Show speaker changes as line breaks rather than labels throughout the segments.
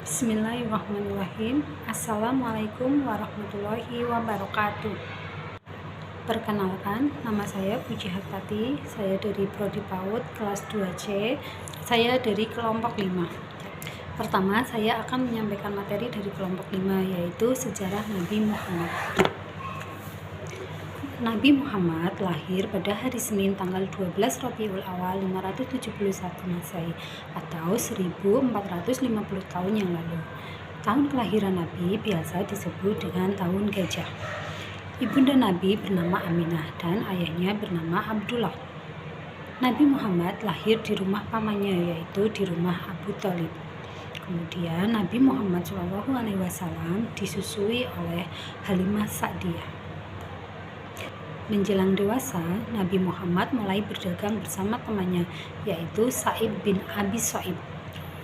Bismillahirrahmanirrahim. Assalamualaikum warahmatullahi wabarakatuh. Perkenalkan, nama saya Puji Hartati. Saya dari Prodi PAUD kelas 2C. Saya dari kelompok 5. Pertama, saya akan menyampaikan materi dari kelompok 5, yaitu sejarah Nabi Muhammad. Nabi Muhammad lahir pada hari Senin tanggal 12 Rabiul Awal 571 Masehi atau 1450 tahun yang lalu. Tahun kelahiran Nabi biasa disebut dengan tahun gajah. Ibunda Nabi bernama Aminah dan ayahnya bernama Abdullah. Nabi Muhammad lahir di rumah pamannya, yaitu di rumah Abu Thalib. Kemudian Nabi Muhammad SAW disusui oleh Halimah Sa'diyah. Menjelang dewasa, Nabi Muhammad mulai berdagang bersama temannya, yaitu Sa'ib bin Abi Sa'ib.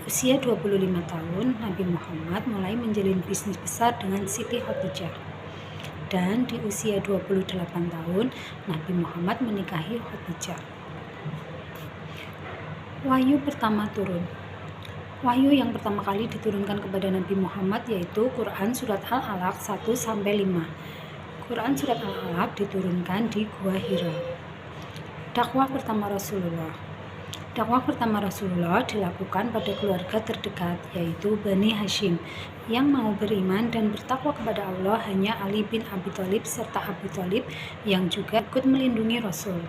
Usia 25 tahun, Nabi Muhammad mulai menjalin bisnis besar dengan Siti Khadijah. Dan di usia 28 tahun, Nabi Muhammad menikahi Khadijah. Wahyu pertama turun. Wahyu yang pertama kali diturunkan kepada Nabi Muhammad yaitu Quran Surat Al-Alaq 1-5. Quran Surat Al-Alaq diturunkan di Gua Hira. Dakwah pertama Rasulullah. Dakwah pertama Rasulullah dilakukan pada keluarga terdekat, yaitu Bani Hashim. Yang mau beriman dan bertakwa kepada Allah hanya Ali bin Abi Thalib serta Abu Thalib yang juga ikut melindungi Rasul.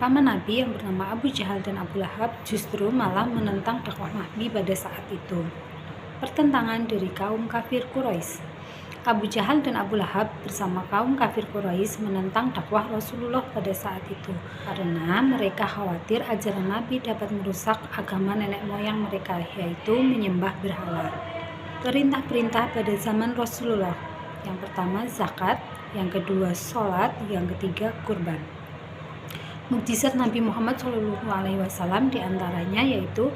Paman Nabi yang bernama Abu Jahal dan Abu Lahab justru malah menentang dakwah Nabi pada saat itu. Pertentangan dari kaum kafir Quraisy. Abu Jahal dan Abu Lahab bersama kaum kafir Quraisy menentang dakwah Rasulullah pada saat itu karena mereka khawatir ajaran Nabi dapat merusak agama nenek moyang mereka, yaitu menyembah berhala. Perintah-perintah pada zaman Rasulullah. Yang pertama zakat, yang kedua sholat, yang ketiga kurban. Mukjizat Nabi Muhammad SAW diantaranya yaitu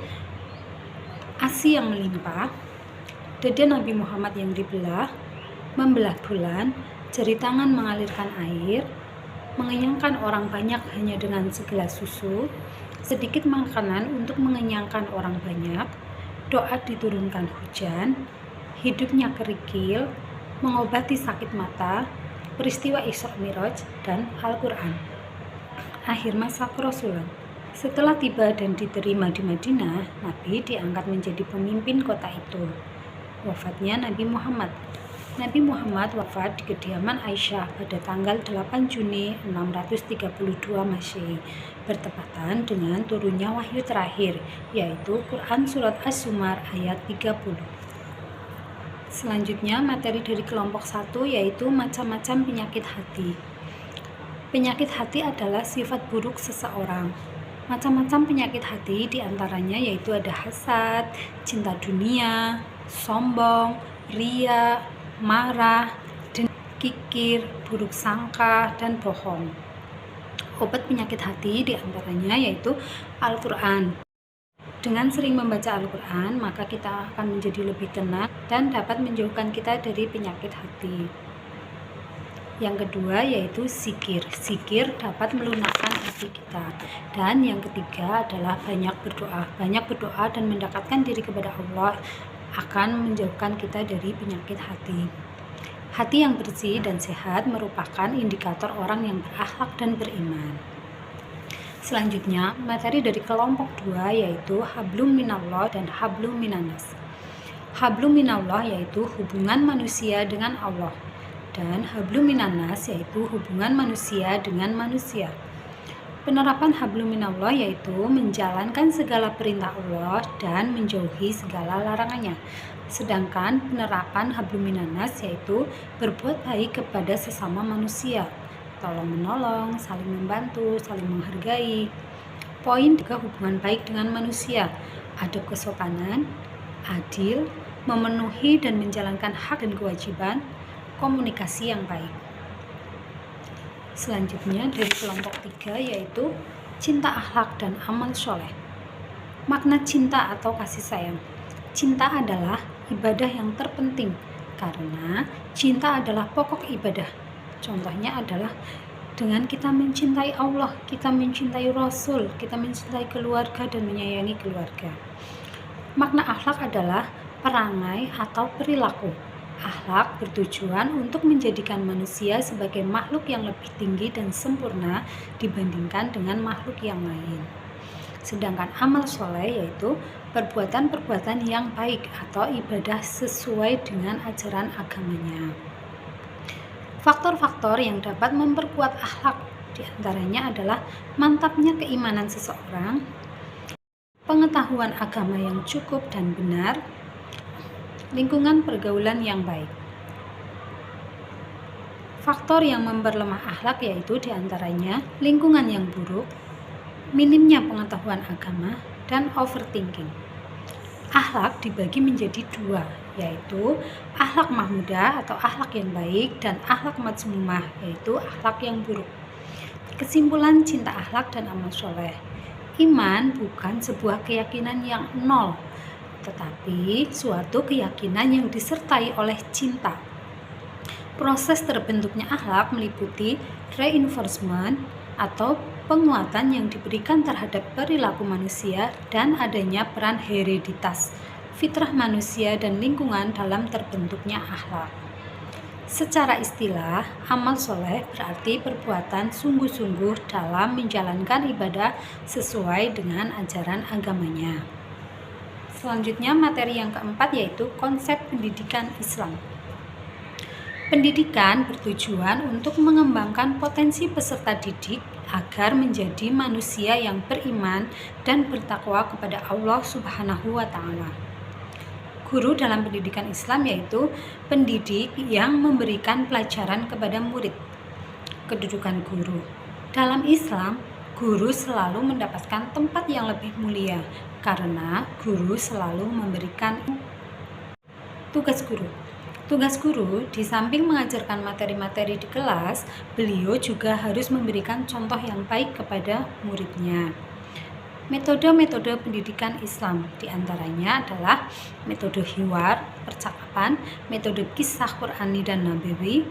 ASI yang melimpah, dada Nabi Muhammad yang dibelah, membelah bulan, jari tangan mengalirkan air, mengenyangkan orang banyak hanya dengan segelas susu, sedikit makanan untuk mengenyangkan orang banyak, doa diturunkan hujan, hidupnya kerikil, mengobati sakit mata, peristiwa Isra Mi'raj, dan Al-Quran. Akhir masa kerasulan. Setelah tiba dan diterima di Madinah, Nabi diangkat menjadi pemimpin kota itu. Wafatnya Nabi Muhammad. Nabi Muhammad wafat di kediaman Aisyah pada tanggal 8 Juni 632 Masehi, bertepatan dengan turunnya wahyu terakhir, yaitu Quran Surat As-Zumar ayat 30. Selanjutnya materi dari kelompok 1 yaitu macam-macam penyakit hati. Penyakit hati adalah sifat buruk seseorang. Macam-macam penyakit hati diantaranya yaitu ada hasad, cinta dunia, sombong, ria, marah, kikir, buruk sangka, dan bohong. Obat penyakit hati diantaranya yaitu Al-Quran. Dengan sering membaca Al-Quran, maka kita akan menjadi lebih tenang dan dapat menjauhkan kita dari penyakit hati. Yang kedua yaitu zikir. Zikir dapat melunakkan hati kita. Dan yang ketiga adalah banyak berdoa. Banyak berdoa dan mendekatkan diri kepada Allah akan menjauhkan kita dari penyakit hati. Hati yang bersih dan sehat merupakan indikator orang yang berakhlak dan beriman. Selanjutnya, materi dari kelompok 2 yaitu Hablum Minallah dan Hablum Minannas. Hablum Minallah yaitu hubungan manusia dengan Allah, dan Hablum Minannas yaitu hubungan manusia dengan manusia. Penerapan Hablum Minallah yaitu menjalankan segala perintah Allah dan menjauhi segala larangannya. Sedangkan penerapan Hablum Minannas yaitu berbuat baik kepada sesama manusia, tolong-menolong, saling membantu, saling menghargai. Poin 3 hubungan baik dengan manusia, adab kesopanan, adil, memenuhi dan menjalankan hak dan kewajiban, komunikasi yang baik. Selanjutnya dari kelompok 3 yaitu cinta akhlak dan amal soleh. Makna cinta atau kasih sayang. Cinta adalah ibadah yang terpenting karena cinta adalah pokok ibadah. Contohnya adalah dengan kita mencintai Allah, kita mencintai Rasul, kita mencintai keluarga dan menyayangi keluarga. Makna akhlak adalah perangai, atau perilaku. Akhlak bertujuan untuk menjadikan manusia sebagai makhluk yang lebih tinggi dan sempurna dibandingkan dengan makhluk yang lain. Sedangkan amal soleh yaitu perbuatan-perbuatan yang baik atau ibadah sesuai dengan ajaran agamanya. Faktor-faktor yang dapat memperkuat akhlak diantaranya adalah mantapnya keimanan seseorang, pengetahuan agama yang cukup dan benar, lingkungan pergaulan yang baik. Faktor yang memperlemah akhlak yaitu diantaranya lingkungan yang buruk, minimnya pengetahuan agama, dan overthinking. Akhlak dibagi menjadi dua, yaitu akhlak mahmudah atau akhlak yang baik dan akhlak mazmumah, yaitu akhlak yang buruk. Kesimpulan cinta akhlak dan amal soleh. Iman bukan sebuah keyakinan yang nol, tetapi suatu keyakinan yang disertai oleh cinta. Proses terbentuknya akhlak meliputi reinforcement atau penguatan yang diberikan terhadap perilaku manusia dan adanya peran hereditas, fitrah manusia dan lingkungan dalam terbentuknya akhlak. Secara istilah, amal soleh berarti perbuatan sungguh-sungguh dalam menjalankan ibadah sesuai dengan ajaran agamanya. Selanjutnya materi yang keempat yaitu konsep pendidikan Islam. Pendidikan bertujuan untuk mengembangkan potensi peserta didik agar menjadi manusia yang beriman dan bertakwa kepada Allah Subhanahu wa Ta'ala. Guru dalam pendidikan Islam yaitu pendidik yang memberikan pelajaran kepada murid. Kedudukan guru dalam Islam, guru selalu mendapatkan tempat yang lebih mulia karena guru selalu memberikan tugas guru. Tugas guru di samping mengajarkan materi-materi di kelas, beliau juga harus memberikan contoh yang baik kepada muridnya. Metode-metode pendidikan Islam diantaranya adalah metode hiwar, percakapan, metode kisah Qur'ani dan Nabawi,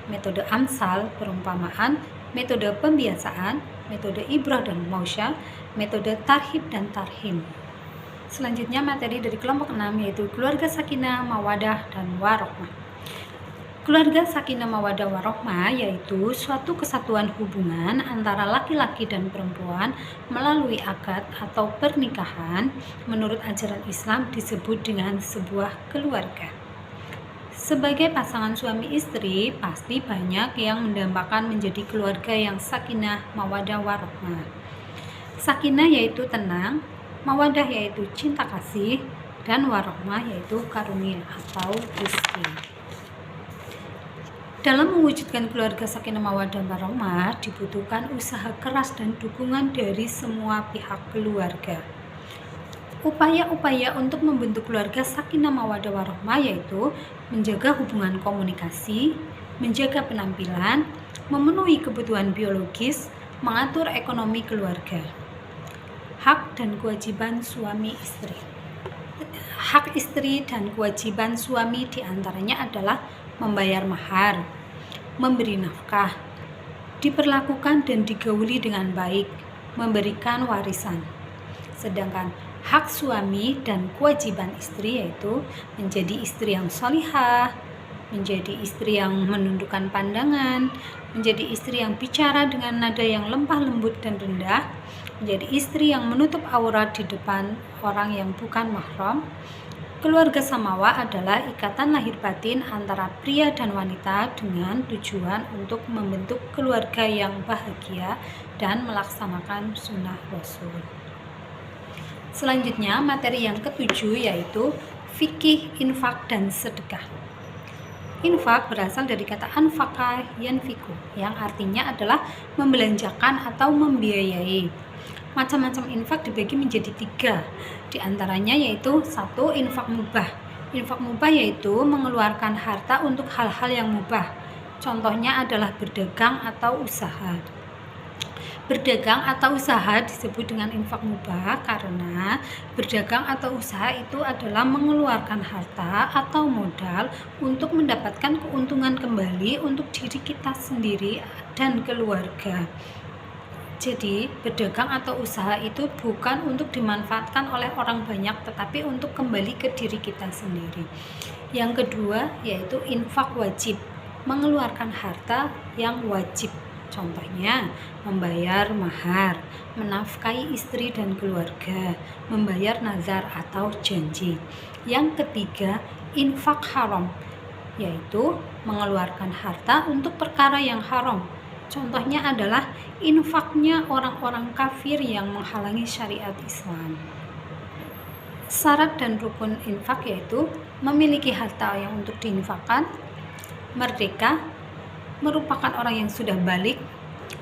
metode amsal, perumpamaan, metode pembiasaan, metode ibrah dan mausyah, metode tarhib dan tarhim. Selanjutnya materi dari kelompok 6 yaitu keluarga sakinah, mawadah, dan warohmah. Keluarga sakinah, mawadah, warohmah yaitu suatu kesatuan hubungan antara laki-laki dan perempuan melalui akad atau pernikahan menurut ajaran Islam disebut dengan sebuah keluarga. Sebagai pasangan suami istri, pasti banyak yang mendambakan menjadi keluarga yang sakinah, mawadah, warohmah. Sakinah yaitu tenang, mawadah yaitu cinta kasih, dan warohmah yaitu karunia atau rezeki. Dalam mewujudkan keluarga sakinah, mawadah, warohmah dibutuhkan usaha keras dan dukungan dari semua pihak keluarga. Upaya-upaya untuk membentuk keluarga sakinah, mawadah, warohmah yaitu menjaga hubungan komunikasi, menjaga penampilan, memenuhi kebutuhan biologis, mengatur ekonomi keluarga. Hak dan kewajiban suami istri. Hak istri dan kewajiban suami diantaranya adalah membayar mahar, memberi nafkah, diperlakukan dan digauli dengan baik, memberikan warisan. Sedangkan hak suami dan kewajiban istri yaitu menjadi istri yang sholihah, menjadi istri yang menundukkan pandangan, menjadi istri yang bicara dengan nada yang lemah lembut dan rendah, menjadi istri yang menutup aurat di depan orang yang bukan mahram. Keluarga samawa adalah ikatan lahir batin antara pria dan wanita dengan tujuan untuk membentuk keluarga yang bahagia dan melaksanakan sunnah Rasul. Selanjutnya materi yang ketujuh yaitu fikih, infak, dan sedekah. Infak berasal dari kata anfaqa yanfiku yang artinya adalah membelanjakan atau membiayai. Macam-macam infak dibagi menjadi 3, diantaranya yaitu 1. Infak mubah. Infak mubah yaitu mengeluarkan harta untuk hal-hal yang mubah. Contohnya adalah berdagang atau usaha. Berdagang atau usaha disebut dengan infak mubah karena berdagang atau usaha itu adalah mengeluarkan harta atau modal untuk mendapatkan keuntungan kembali untuk diri kita sendiri dan keluarga. Jadi, berdagang atau usaha itu bukan untuk dimanfaatkan oleh orang banyak, tetapi untuk kembali ke diri kita sendiri. Yang kedua, yaitu infak wajib, mengeluarkan harta yang wajib. Contohnya, membayar mahar, menafkahi istri dan keluarga, membayar nazar atau janji. Yang ketiga, infak haram, yaitu mengeluarkan harta untuk perkara yang haram. Contohnya adalah infaknya orang-orang kafir yang menghalangi syariat Islam. Syarat dan rukun infak yaitu memiliki harta yang untuk diinfakkan, merdeka, merupakan orang yang sudah balik,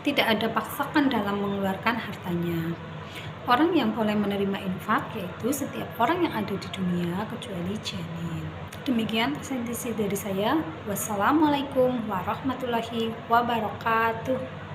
tidak ada paksaan dalam mengeluarkan hartanya. Orang yang boleh menerima infak yaitu setiap orang yang ada di dunia kecuali janin. Demikian presentasi dari saya. Wassalamualaikum warahmatullahi wabarakatuh.